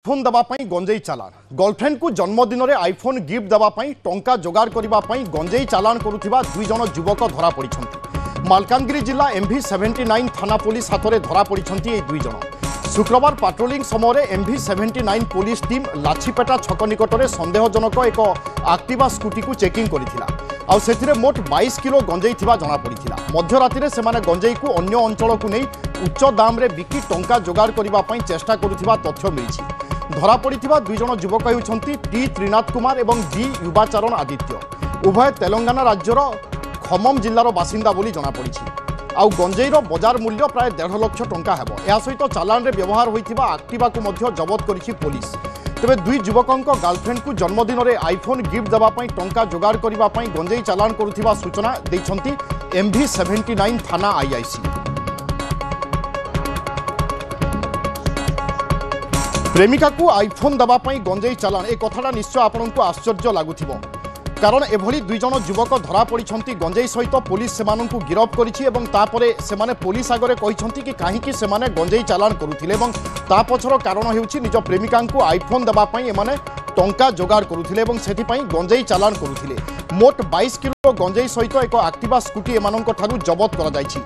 IPhone देवाई गंजेई चालान girlfriend को जन्मदिन में आईफोन गिफ्ट देवाई टंका जोगाड़ करने गंजेई चालान करुवा दुई जन युवक धरा पड़ी। मालकानगिरी जिला MV79 थाना पुलिस हाथ में धरा पड़ी दुई जन। शुक्रवार पाट्रोलिंग समय MV79 पुलिस टीम लाछीपेटा छक निकट में सन्देहजनक एक एक्टिवा स्कूटी को चेकिंग करथिला। मोट 22 किलो गंजेई जमापड़ा। मध्यराति से गंजेई को अन्य अंचल को नहीं उच्च दाम रे बिकी टंका जोगाड़ करने चेष्टा करुवा तथ्य मिली। धरा पड़ा दुई जन युवक होती टी त्रिनाथ कुमार और जी युवाचरण आदित्य। उभय तेलंगाना राज्यर खम्मम जिलार बासिंदा बोली जमापड़ी। आउ गंजेईर बजार मूल्य प्राय 1.5 लाख टंका हेबो। या सहित चालान रे व्यवहार होइथिबा एक्टिवा को मध्य जबत करिछि पुलिस। तेबे दुई युवकंक गर्लफ्रेंड को जन्मदिन में आईफोन गिफ्ट देवाई टंका जोगाड़ करने गंजेई चालान करुथिबा सूचना दैछंती MV79 थाना IIC। प्रेमिका को आईफोन देवाई गंजेई चालान ए कथाटा निश्चय आपको आश्चर्य लगुथिबो। कारण एभली दुई जन युवक धरा पड़ी गंजेई सहित पुलिस सेमानंकु गिरफ करिछि एवं तापरे सेमाने पुलिस आगरे कहिसंती कि काहेकि सेमाने गंजेई चालान करुथिले एवं ता पछर कारण हेउछि निज प्रेमिका को आईफोन देवाई एमाने टंका जोगाड़ करुथिले एवं सेथिपई गंजेई चालान करुथिले। मोट 22 किलो गंजेई सहित एक एक्टिवा स्कूटी एमानंक ठारु जबत करा जायछि।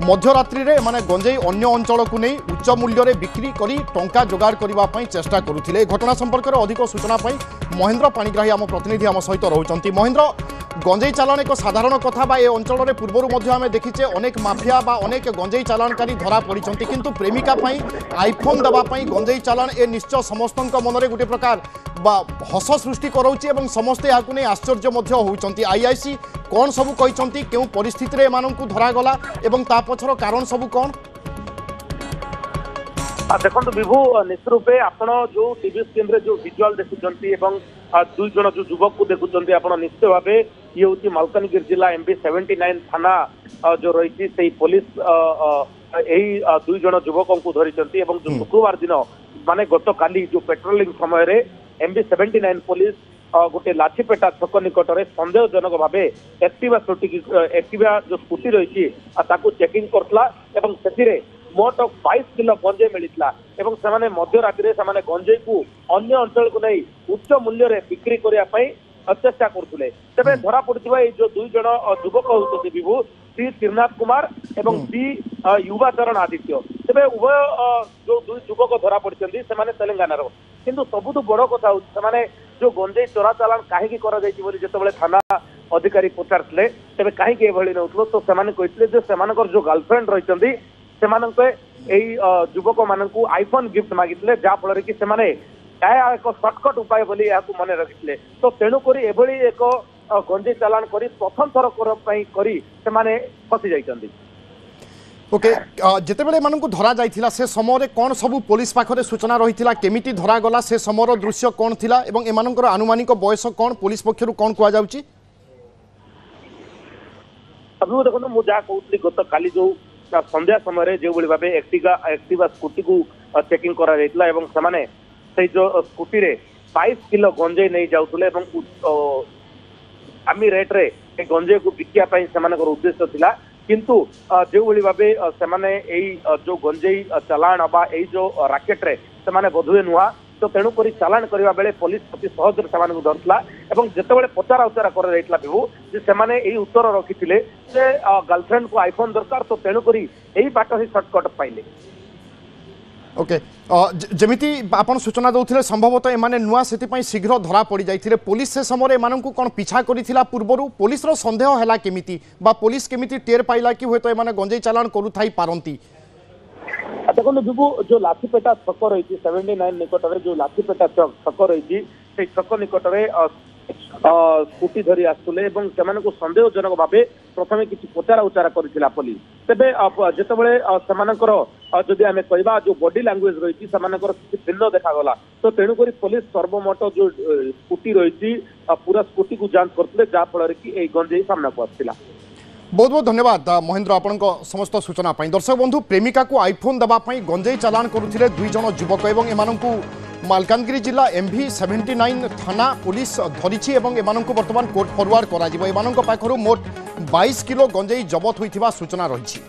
मध्यरात्रि रे माने गंजेई अन्य अंचल को नहीं उच्च मूल्य रे बिक्री करी टंका जोगाड़ करने चेष्टा करुथिले। घटना संपर्क में अधिक सूचना पाई महेंद्र पाणिग्राही आम प्रतिनिधि आम सहित रहउचंती। महेंद्र, गंजेई चालान एक साधारण कथा बा ए अंचल रे पूर्वरु मध्य आमे देखिचे अनेक माफिया बा अनेक गंजेई चालानकारी धरा पड़िचंती, किंतु प्रेमिका पई आईफोन देवा पई गंजेई चालान ए निश्चय समस्तंक मनरे गोटे प्रकार बा हस सृष्टि करौछि एवं समस्ते याकु नै आश्चर्य मध्य होउचंती। IIC कोन सबु कहिचंती केउ परिस्थिति रे एमानंकु धरा गला एवं ता पछर कारण सबु कोन? देखो विभू निश्चित रूपे आपण जो टीवी स्क्रीन रे जो विजुअल देखुचंती एवं दुई जन जो युवक को देखुचंती आपण निश्चित भावे ये होची मालकानगिरी जिला MV79 थाना जो रही से पुलिस यही दुई जन युवकों को धरिचंती एवं जो शुक्रवार दिन माने गत काली जो पेट्रोलिंग समय रे MV79 पुलिस गोटे लाछीपेटा छक निकट में सन्देहजनक भाव एक्टिवा जो स्कूटी रही चेकिंग करथला एवं सेथिरे मोट 22 किलो गंजेई मिलता एवं से मध्यरात्रि से गंजेई को अन्य अंचल को नहीं उच्च मूल्य रे बिक्री करने चेष्टा करते। तेज धरा पड़ा जो दुई जन युवक होती विभू टी त्रिनाथ कुमार एवं जी युवाचरण आदित्य। तेज उभय जो दुई युवक धरा पड़ते तेलंगाना किंतु सबुठ बड़ कथा से जो गंजेई चोरा चालान कहीं जिते थाना अधिकारी पचारे तेज कहीं नौथलो तो से जो गर्लफ्रेंड रही युवक मान आईफोन गिफ्ट मागिले जहाँफल कि एक सर्टकट उपाय बोली मन रखिले। तो तेणुक एक गंजेई चालान करी प्रथम थर करी फसी जाइछन्ति। ओके, जितेबेले एमानंकु धरा जाइथिला से समय कौन सब पुलिस पाखरे सूचना रही केमिति धरा गला से समय दृश्य कौन थिला एवं एमानंकर आनुमानिक बयस कौन पुलिस पक्षरु कौन कुआ जाउची? अभी देखो मु जा कहउतली गत काली जो संध्या समय जो भाव एक्टिवा स्कूटी को चेकिंग करा जाइतला एवं समाने से जो स्कूटी रे 22 किलो गंजेई नहीं जाउतले एवं आमी रेट रे ए गंजेई को बिकिया पई सेमानकर उद्देश्य थिला। किंतु जो भाव से जो गंजेई चालान बा ए जो राकेट रे सेमाने बधुए नुआ तो तेणुक चालान करने बेले पुलिस अति सहज से धरला एवं जितेबाला पचारा उचारा विभू से उत्तर रखी गर्लफ्रेंड को आईफोन दरकार तो तेणुक यही बाट ही सर्टकट पाइले। ओके, जमिति आपन सूचना दौथिले संभवतः एमाने नुआ सेतिपई शीघ्र धरा पड़ी जाइथिले। पुलिस से समय एमानंकु कोन पीछा करिथिला पूर्वरु पुलिस रो संदेह हैला केमिति बा पुलिस केमिति टेर पाइला कि होय तो एमाने गंजेई चालान करू थाई पारंती? देखो विभू जो लाछीपेटा छक रही 79 निकट में जो लाछीपेटा छक रही से छक निकट में स्कूटी धरी आसुले से सन्देहजनक भाव प्रथम किसी पचारा उचारा करथिला पुलिस। तेबे जितेबाला से जदि आम कहवा जो बॉडी लैंग्वेज रही किसी भिन्न देखागला तो तेणुक पुलिस सर्वमोट जो स्कूटी रही पूरा स्कूटी को जांच करते जहाँफल कि गंजेई सामना को आसला। बहुत बहुत धन्यवाद महेंद्र आपण समस्त सूचना पाई। दर्शक बंधु, प्रेमिका को आईफोन देवाई गंजेई चालान करुथिले दुई जन युवक एवं एमानंकु मालकानगिरी जिला MV79 थाना पुलिस धरिछि एवं एमानंकु वर्तमान कोर्ट फरवर्ड करा जिवो। एमानंक पाखरु मोट 22 किलो गंजेई जबत होइथिबा सूचना रहिछि।